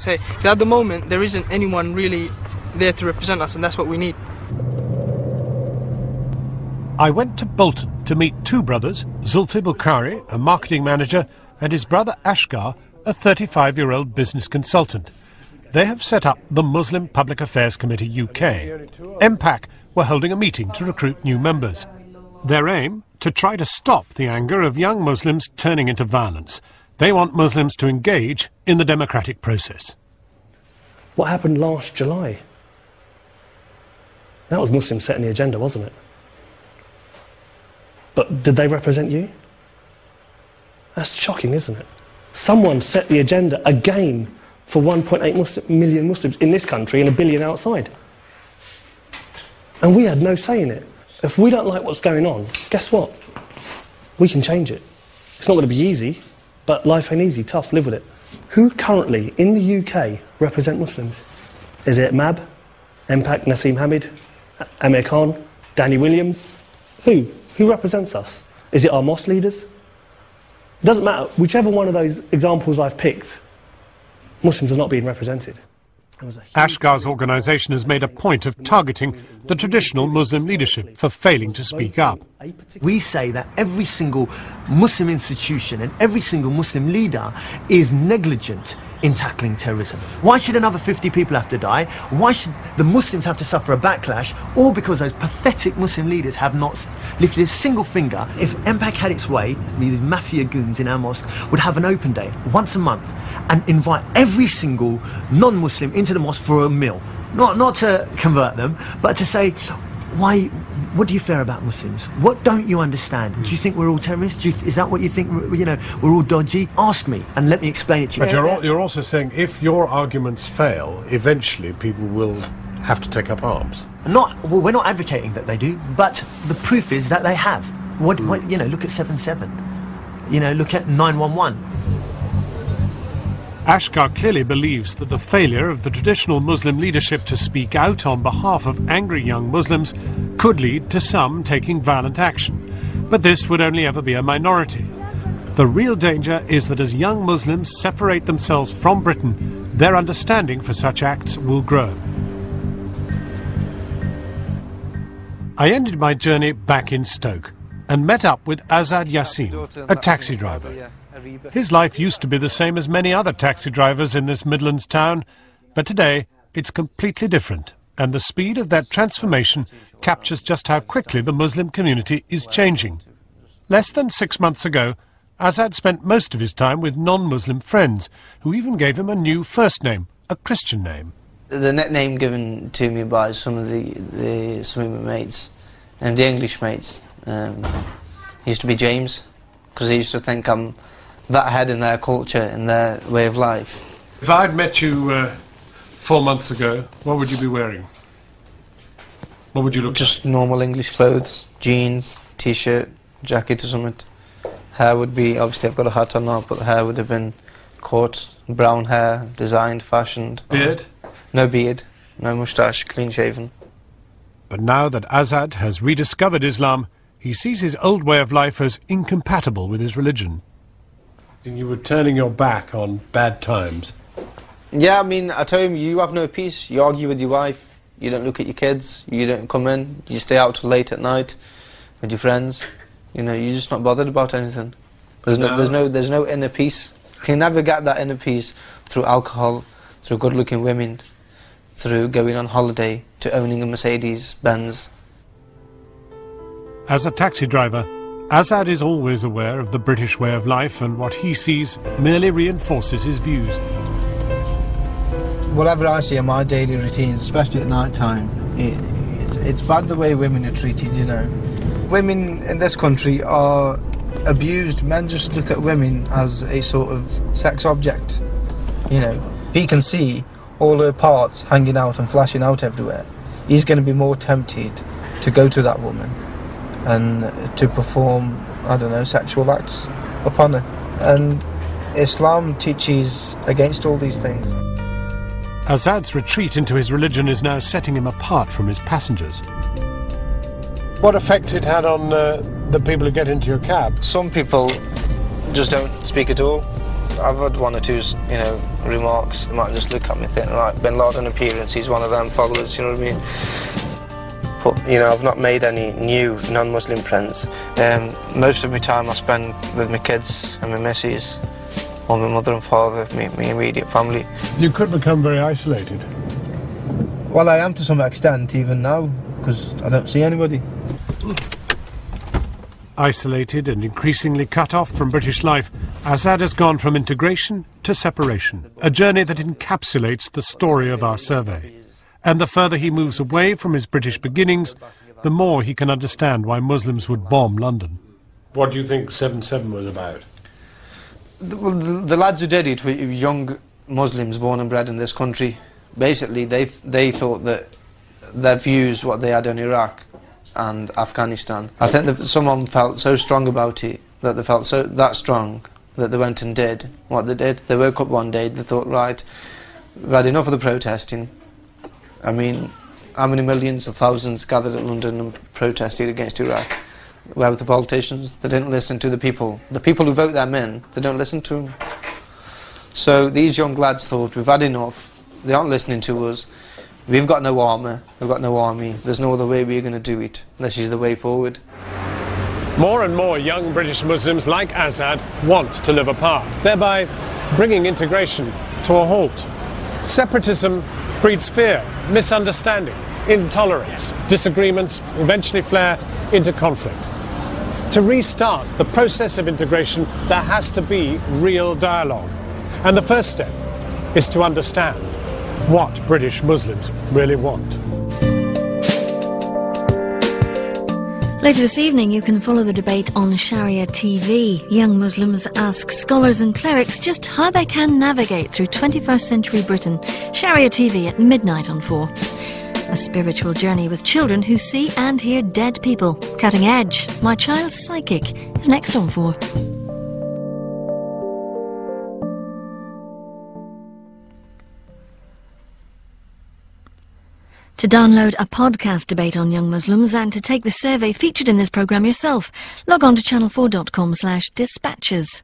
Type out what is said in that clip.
say. Because at the moment, there isn't anyone really there to represent us, and that's what we need. I went to Bolton to meet two brothers, Zulfi Bukhari, a marketing manager, and his brother Ashgar, a 35-year-old business consultant. They have set up the Muslim Public Affairs Committee UK. MPAC were holding a meeting to recruit new members. Their aim? To try to stop the anger of young Muslims turning into violence. They want Muslims to engage in the democratic process. What happened last July? That was Muslims setting the agenda, wasn't it? But did they represent you? That's shocking, isn't it? Someone set the agenda again for 1.8 million Muslims in this country and 1 billion outside. And we had no say in it. If we don't like what's going on, guess what? We can change it. It's not going to be easy, but life ain't easy, tough, live with it. Who currently, in the UK, represent Muslims? Is it MAB, MPAC, Nassim Hamid, Amir Khan, Danny Williams? Who? Who represents us? Is it our mosque leaders? It doesn't matter. Whichever one of those examples I've picked, Muslims are not being represented. Ashgar's organisation has made a point of targeting the traditional Muslim leadership for failing to speak up. We say that every single Muslim institution and every single Muslim leader is negligent in tackling terrorism. Why should another 50 people have to die? Why should the Muslims have to suffer a backlash? All because those pathetic Muslim leaders have not lifted a single finger. If MPAC had its way, these mafia goons in our mosque would have an open day once a month and invite every single non-Muslim into the mosque for a meal. Not to convert them, but to say, what do you fear about Muslims? What don't you understand? Do you think we're all terrorists? Is that what you think, we're all dodgy? Ask me and let me explain it to you. But you're also saying if your arguments fail, eventually people will have to take up arms. We're not advocating that they do, but the proof is that they have. Look at 7/7. Look at 911. Ashgar clearly believes that the failure of the traditional Muslim leadership to speak out on behalf of angry young Muslims could lead to some taking violent action. But this would only ever be a minority. The real danger is that as young Muslims separate themselves from Britain, their understanding for such acts will grow. I ended my journey back in Stoke and met up with Azad Yassin, a taxi driver. His life used to be the same as many other taxi drivers in this Midlands town, but today it's completely different, and the speed of that transformation captures just how quickly the Muslim community is changing. Less than 6 months ago, Azad spent most of his time with non-Muslim friends, who even gave him a new first name, a Christian name. The nickname given to me by some of my mates, and the English mates, used to be James, because they used to think I'm that ahead in their culture, in their way of life. If I'd met you 4 months ago, what would you be wearing? What would you look Just like? normal English clothes, jeans, t-shirt, jacket or something. Hair would be, obviously I've got a hat on now, but the hair would have been cut, brown hair, designed, fashioned. Beard? No beard, no moustache, clean shaven. But now that Azad has rediscovered Islam, he sees his old way of life as incompatible with his religion. You were turning your back on bad times. Yeah, I mean, at home you have no peace. You argue with your wife, you don't look at your kids, you don't come in, you stay out till late at night with your friends. You're just not bothered about anything. There's no inner peace. You can never get that inner peace through alcohol, through good-looking women, through going on holiday, to owning a Mercedes-Benz. As a taxi driver, Azad is always aware of the British way of life, and what he sees merely reinforces his views. Whatever I see in my daily routines, especially at night time, it's bad the way women are treated, Women in this country are abused. Men just look at women as a sort of sex object, He can see all her parts hanging out and flashing out everywhere. He's going to be more tempted to go to that woman and to perform, sexual acts upon her. And Islam teaches against all these things. Azad's retreat into his religion is now setting him apart from his passengers. What effect it had on the people who get into your cab? Some people just don't speak at all. I've had one or two, remarks. They might just look at me and think, right, Bin Laden appearance, he's one of them followers, you know what I mean? But, you know, I've not made any new non-Muslim friends. Most of my time I spend with my kids and my missus, or my mother and father, my immediate family. You could become very isolated. Well, I am to some extent, even now, because I don't see anybody. Isolated and increasingly cut off from British life, Azad has gone from integration to separation, a journey that encapsulates the story of our survey. And the further he moves away from his British beginnings, the more he can understand why Muslims would bomb London. What do you think 7/7 was about? Well, the lads who did it were young Muslims born and bred in this country. Basically, they thought that their views, what they had on Iraq and Afghanistan, I think that someone felt so strong about it, that they felt that strong, that they went and did what they did. They woke up one day, they thought, right, we've had enough of the protesting. I mean, how many millions or thousands gathered at London and protested against Iraq? Where were the politicians? They didn't listen to the people. The people who vote them in, they don't listen to them. So these young lads thought, we've had enough, they aren't listening to us, we've got no armour, we've got no army, there's no other way we're going to do it. This is the way forward. More and more young British Muslims like Azad want to live apart, thereby bringing integration to a halt. Separatism breeds fear, misunderstanding, intolerance. Disagreements eventually flare into conflict. To restart the process of integration, there has to be real dialogue. And the first step is to understand what British Muslims really want. Later this evening, you can follow the debate on Sharia TV. Young Muslims ask scholars and clerics just how they can navigate through 21st century Britain. Sharia TV at midnight on 4. A spiritual journey with children who see and hear dead people. Cutting Edge, My Child's Psychic, is next on 4. To download a podcast debate on young Muslims and to take the survey featured in this programme yourself, log on to channel4.com/dispatches.